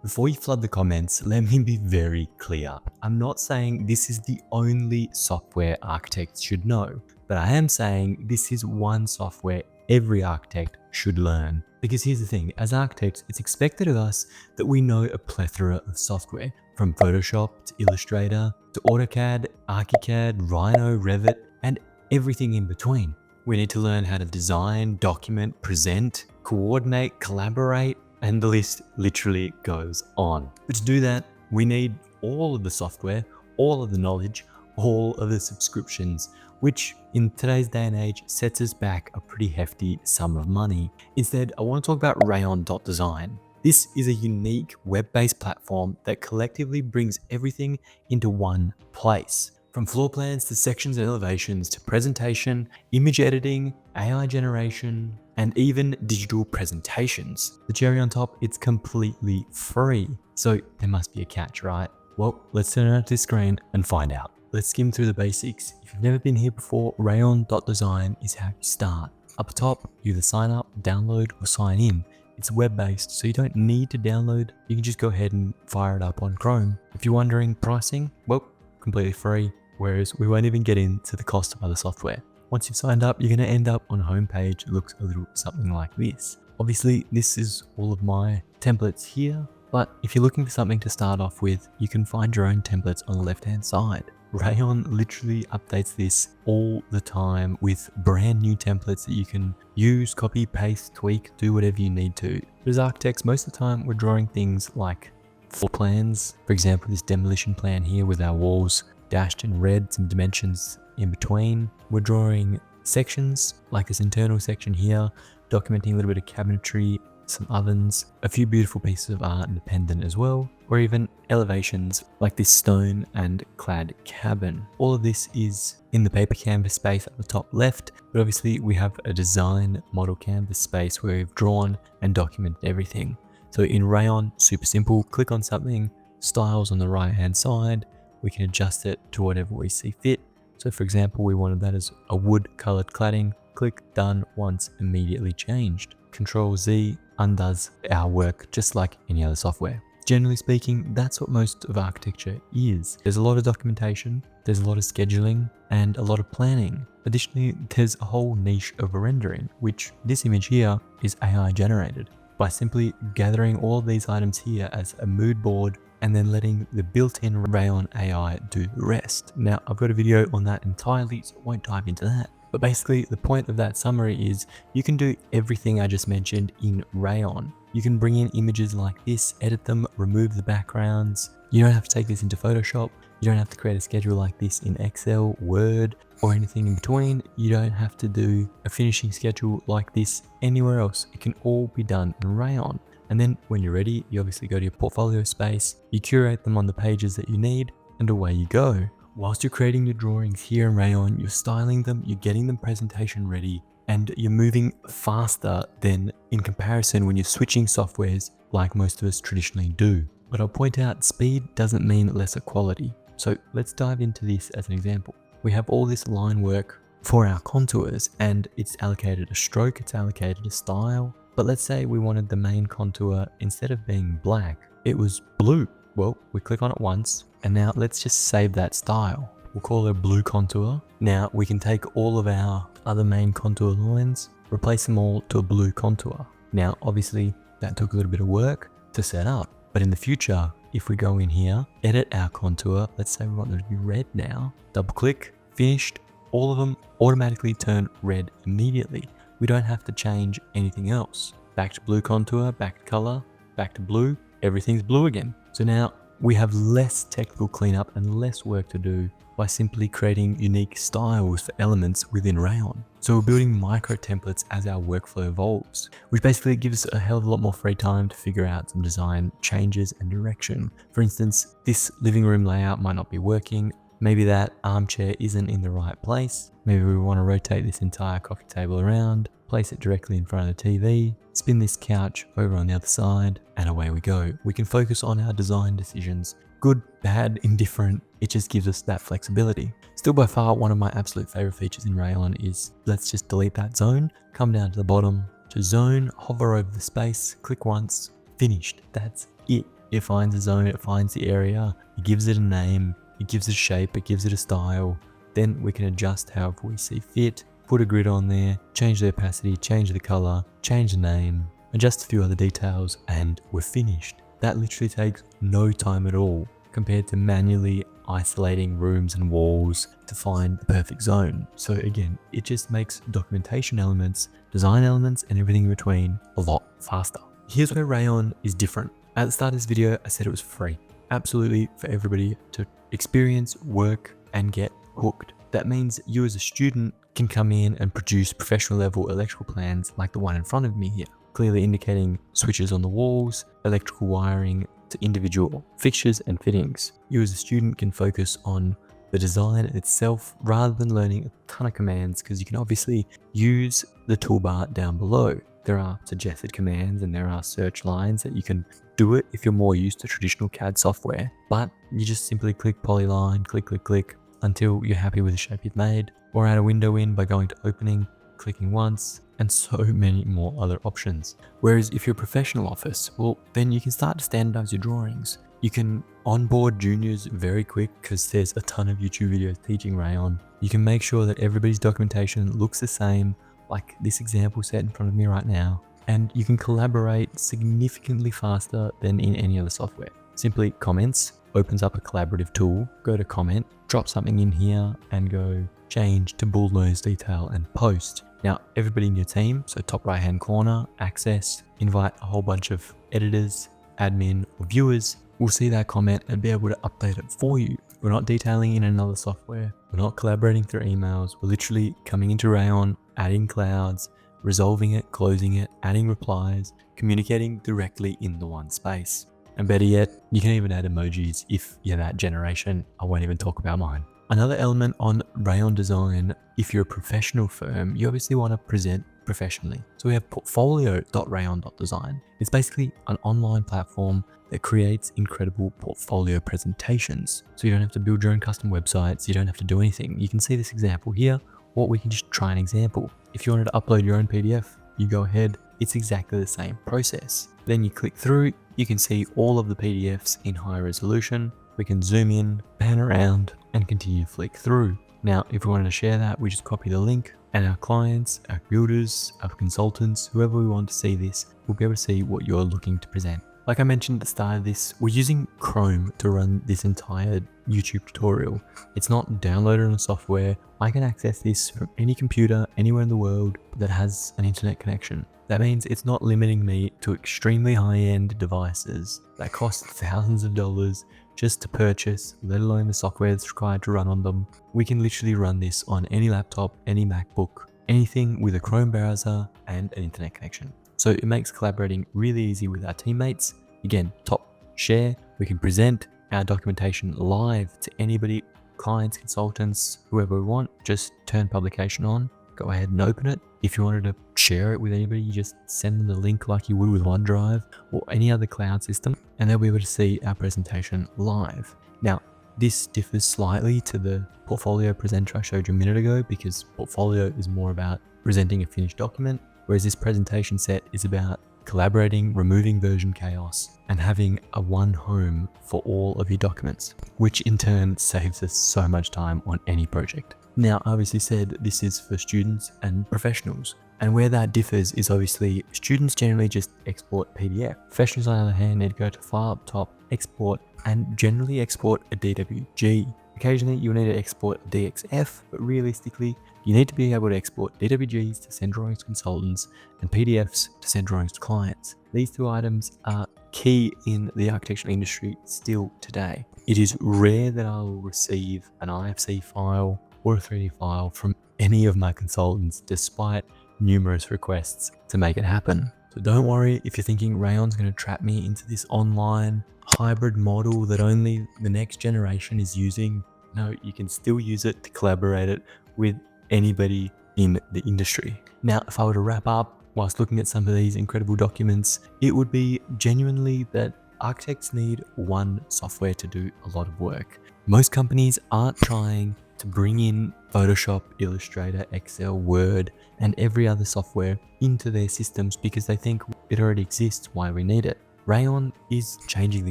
Before you flood the comments, let me be very clear. I'm not saying this is the only software architects should know, but I am saying this is one software every architect should learn. Because here's the thing, as architects, it's expected of us that we know a plethora of software, from Photoshop to Illustrator to AutoCAD, ArchiCAD, Rhino, Revit, and everything in between. We need to learn how to design, document, present, coordinate, collaborate, and the list literally goes on. But to do that, we need all of the software, all of the knowledge, all of the subscriptions, which in today's day and age sets us back a pretty hefty sum of money. Instead, I want to talk about Rayon.design. This is a unique web-based platform that collectively brings everything into one place. From floor plans to sections and elevations to presentation, image editing, AI generation, and even digital presentations. The cherry on top, it's completely free. So there must be a catch, right? Well, let's turn around to this screen and find out. Let's skim through the basics. If you've never been here before, Rayon.design is how you start. Up top, you either sign up, download, or sign in. It's web-based, so you don't need to download. You can just go ahead and fire it up on Chrome. If you're wondering pricing, well, completely free, whereas we won't even get into the cost of other software. Once you've signed up, you're going to end up on a homepage that looks a little something like this. Obviously, this is all of my templates here, but if you're looking for something to start off with, you can find your own templates on the left-hand side. Rayon literally updates this all the time with brand new templates that you can use, copy, paste, tweak, do whatever you need to. But as architects, most of the time we're drawing things like floor plans. For example, this demolition plan here with our walls dashed in red, some dimensions in between. We're drawing sections like this internal section here, documenting a little bit of cabinetry, some ovens, a few beautiful pieces of art independent as well, or even elevations like this stone and clad cabin. All of this is in the paper canvas space at the top left, but obviously we have a design model canvas space where we've drawn and documented everything. So in Rayon, super simple, click on something, styles on the right hand side, we can adjust it to whatever we see fit. So for example, we wanted that as a wood colored cladding, click done once, immediately changed. Control Z undoes our work just like any other software. Generally speaking, that's what most of architecture is. There's a lot of documentation, there's a lot of scheduling, and a lot of planning. Additionally, there's a whole niche of rendering, which this image here is AI generated. By simply gathering all of these items here as a mood board and then letting the built-in Rayon AI do the rest. Now, I've got a video on that entirely, so I won't dive into that. But basically, the point of that summary is you can do everything I just mentioned in Rayon. You can bring in images like this, edit them, remove the backgrounds. You don't have to take this into Photoshop. You don't have to create a schedule like this in Excel, Word, or anything in between. You don't have to do a finishing schedule like this anywhere else. It can all be done in Rayon. And then when you're ready, you obviously go to your portfolio space, you curate them on the pages that you need, and away you go. Whilst you're creating your drawings here in Rayon, you're styling them, you're getting them presentation ready, and you're moving faster than in comparison when you're switching softwares like most of us traditionally do. But I'll point out, speed doesn't mean lesser quality. So let's dive into this as an example. We have all this line work for our contours, and it's allocated a stroke, it's allocated a style. But let's say we wanted the main contour, instead of being black, it was blue. Well, we click on it once, and now let's just save that style. We'll call it a blue contour. Now we can take all of our other main contour lines, replace them all to a blue contour. Now, obviously that took a little bit of work to set up, but in the future, if we go in here, edit our contour, let's say we want them to be red now, double click, finished, all of them automatically turn red immediately. We don't have to change anything else. Back to blue contour, back to color, back to blue, everything's blue again. So now we have less technical cleanup and less work to do by simply creating unique styles for elements within Rayon. So we're building micro templates as our workflow evolves, which basically gives us a hell of a lot more free time to figure out some design changes and direction. For instance, this living room layout might not be working. Maybe that armchair isn't in the right place. Maybe we want to rotate this entire coffee table around, place it directly in front of the TV, spin this couch over on the other side, and away we go. We can focus on our design decisions. Good, bad, indifferent, it just gives us that flexibility. Still by far, one of my absolute favorite features in Rayon is, let's just delete that zone, come down to the bottom to zone, hover over the space, click once, finished. That's it. It finds a zone, it finds the area, it gives it a name, it gives it a shape, it gives it a style. Then we can adjust however we see fit, put a grid on there, change the opacity, change the color, change the name, adjust a few other details, and we're finished. That literally takes no time at all compared to manually isolating rooms and walls to find the perfect zone. So again, it just makes documentation elements, design elements, and everything in between a lot faster. Here's where Rayon is different. At the start of this video, I said it was free. Absolutely for everybody to experience, work, and get hooked. That means you as a student can come in and produce professional level electrical plans like the one in front of me here, clearly indicating switches on the walls, electrical wiring to individual fixtures and fittings. You as a student can focus on the design itself rather than learning a ton of commands, because you can obviously use the toolbar down below. There are suggested commands and there are search lines that you can do it if you're more used to traditional CAD software, but you just simply click polyline, click until you're happy with the shape you've made, or add a window in by going to opening, clicking once, and so many more other options. Whereas if you're a professional office, well, then you can start to standardize your drawings. You can onboard juniors very quick because there's a ton of YouTube videos teaching Rayon. You can make sure that everybody's documentation looks the same, like this example set in front of me right now, and you can collaborate significantly faster than in any other software. Simply comments opens up a collaborative tool, go to comment, drop something in here and go change to bullnose detail and post. Now everybody in your team, so top right hand corner, access, invite a whole bunch of editors, admin or viewers, will see that comment and be able to update it for you. We're not detailing in another software. We're not collaborating through emails. We're literally coming into Rayon, adding clouds, resolving it, closing it, adding replies, communicating directly in the one space. And better yet, you can even add emojis if you're that generation. I won't even talk about mine. Another element on Rayon.design, if you're a professional firm, you obviously want to present professionally. So we have portfolio.rayon.design. It's basically an online platform that creates incredible portfolio presentations. So you don't have to build your own custom websites. You don't have to do anything. You can see this example here, or we can just try an example. If you wanted to upload your own PDF, you go ahead. It's exactly the same process. Then you click through, you can see all of the PDFs in high resolution. We can zoom in, pan around, and continue to flick through. Now, if we wanted to share that, we just copy the link, and our clients, our builders, our consultants, whoever we want to see this, will be able to see what you're looking to present. Like I mentioned at the start of this, we're using Chrome to run this entire YouTube tutorial. It's not downloaded on software. I can access this from any computer anywhere in the world that has an internet connection. That means it's not limiting me to extremely high-end devices that cost thousands of dollars just to purchase, let alone the software that's required to run on them. We can literally run this on any laptop, any MacBook, anything with a Chrome browser and an internet connection. So it makes collaborating really easy with our teammates. Again, top share, we can present our documentation live to anybody, clients, consultants, whoever we want. Just turn publication on, go ahead and open it. If you wanted to share it with anybody, you just send them the link like you would with OneDrive or any other cloud system, and they'll be able to see our presentation live. Now, this differs slightly to the portfolio presenter I showed you a minute ago, because portfolio is more about presenting a finished document, whereas this presentation set is about collaborating, removing version chaos, and having a one home for all of your documents, which in turn saves us so much time on any project. Now, I obviously said this is for students and professionals, and where that differs is obviously students generally just export PDF. Professionals, on the other hand, need to go to File up top, Export, and generally export a DWG. Occasionally, you'll need to export a DXF, but realistically, you need to be able to export DWGs to send drawings to consultants and PDFs to send drawings to clients. These two items are key in the architectural industry still today. It is rare that I will receive an IFC file or a 3D file from any of my consultants, despite numerous requests to make it happen. So don't worry if you're thinking Rayon's going to trap me into this online hybrid model that only the next generation is using. No, you can still use it to collaborate it with anybody in the industry. Now, if I were to wrap up whilst looking at some of these incredible documents, it would be genuinely that architects need one software to do a lot of work. Most companies aren't trying to bring in Photoshop, Illustrator, Excel, Word, and every other software into their systems because they think it already exists, why we need it. Rayon is changing the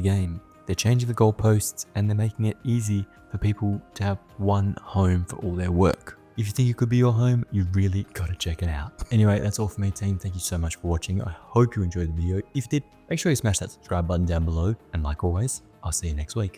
game. They're changing the goalposts and they're making it easy for people to have one home for all their work. If you think it could be your home, you really gotta check it out. Anyway, that's all for me, team. Thank you so much for watching. I hope you enjoyed the video. If you did, make sure you smash that subscribe button down below. And like always, I'll see you next week.